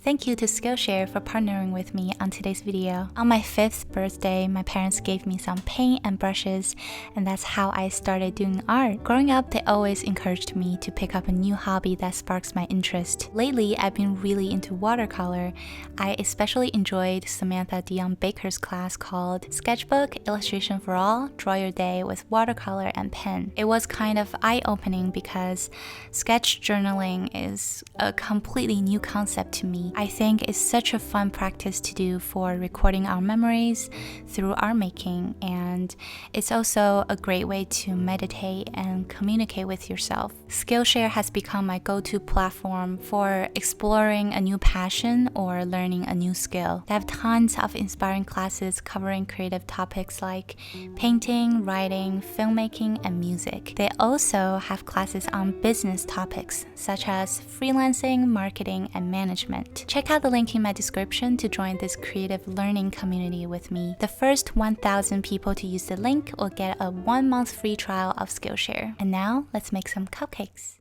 Thank you to Skillshare for partnering with me on today's video. On my 5th birthday, my parents gave me some paint and brushes, and that's how I started doing art. Growing up, they always encouraged me to pick up a new hobby that sparks my interest. Lately, I've been really into watercolor. I especially enjoyed Samantha Dion Baker's class called Sketchbook Illustration for All, Draw Your Day with Watercolor and Pen. It was kind of eye-opening because sketch journaling is a completely new concept to me. I think it's such a fun practice to do for recording our memories through art making, and it's also a great way to meditate and communicate with yourself. Skillshare has become my go-to platform for exploring a new passion or learning a new skill. They have tons of inspiring classes covering creative topics like painting, writing, filmmaking, and music. They also have classes on business topics such as freelancing, marketing, and management. Check out the link in my description to join this creative learning community with me. The first 1,000 people to use the link will get a 1-month free trial of Skillshare. And now, let's make some cupcakes.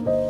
you.